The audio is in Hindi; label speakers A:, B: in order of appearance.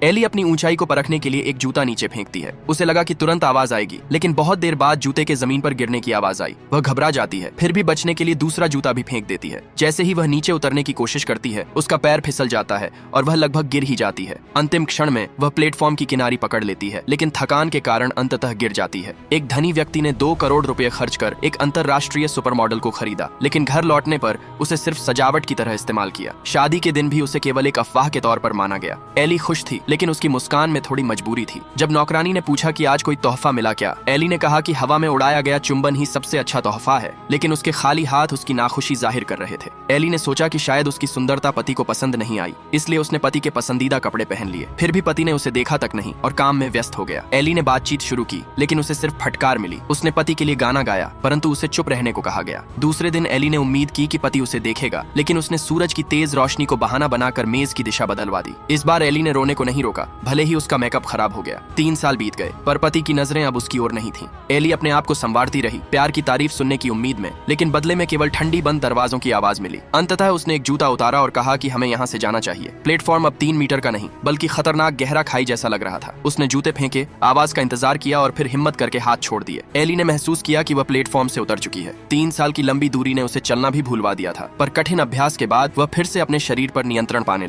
A: एली अपनी ऊंचाई को परखने के लिए एक जूता नीचे फेंकती है। उसे लगा कि तुरंत आवाज आएगी, लेकिन बहुत देर बाद जूते के जमीन पर गिरने की आवाज आई। वह घबरा जाती है, फिर भी बचने के लिए दूसरा जूता भी फेंक देती है। जैसे ही वह नीचे उतरने की कोशिश करती है, उसका पैर फिसल जाता है और वह लगभग गिर ही जाती है। अंतिम क्षण में वह प्लेटफॉर्म की किनारी पकड़ लेती है, लेकिन थकान के कारण अंततः गिर जाती है। एक धनी व्यक्ति ने 2 करोड़ रुपए खर्च कर एक अंतरराष्ट्रीय सुपर मॉडल को खरीदा, लेकिन घर लौटने पर उसे सिर्फ सजावट की तरह इस्तेमाल किया। शादी के दिन भी उसे केवल एक अफवाह के तौर पर माना गया। एली खुश थी, लेकिन उसकी मुस्कान में थोड़ी मजबूरी थी। जब नौकरानी ने पूछा कि आज कोई तोहफा मिला क्या, एली ने कहा कि हवा में उड़ाया गया चुंबन ही सबसे अच्छा तोहफा है, लेकिन उसके खाली हाथ उसकी नाखुशी जाहिर कर रहे थे। एली ने सोचा कि शायद उसकी सुंदरता पति को पसंद नहीं आई, इसलिए उसने पति के पसंदीदा कपड़े पहन लिए। फिर भी पति ने उसे देखा तक नहीं और काम में व्यस्त हो गया। एली ने बातचीत शुरू की, लेकिन उसे सिर्फ फटकार मिली। उसने पति के लिए गाना गाया, परंतु उसे चुप रहने को कहा गया। दूसरे दिन एली ने उम्मीद की कि पति उसे देखेगा, लेकिन उसने सूरज की तेज रोशनी को बहाना बनाकर मेज की दिशा बदलवा दी। इस बार एली ने रोने को नहीं रोका, भले ही उसका मेकअप खराब हो गया। 3 साल बीत गए, पर पति की नजरें अब उसकी ओर नहीं थीं। एली अपने आप को संवारती रही, प्यार की तारीफ सुनने की उम्मीद में, लेकिन बदले में केवल ठंडी बंद दरवाजों की आवाज मिली। अंततः उसने एक जूता उतारा और कहा कि हमें यहाँ से जाना चाहिए। प्लेटफॉर्म अब 3 मीटर का नहीं, बल्कि खतरनाक गहरा खाई जैसा लग रहा था। उसने जूते फेंके, आवाज का इंतजार किया और फिर हिम्मत करके हाथ छोड़ दिए। एली ने महसूस किया कि वह प्लेटफॉर्म से उतर चुकी है। 3 साल की लंबी दूरी ने उसे चलना भी भूलवा दिया था, पर कठिन अभ्यास के बाद वह फिर से अपने शरीर पर नियंत्रण पाने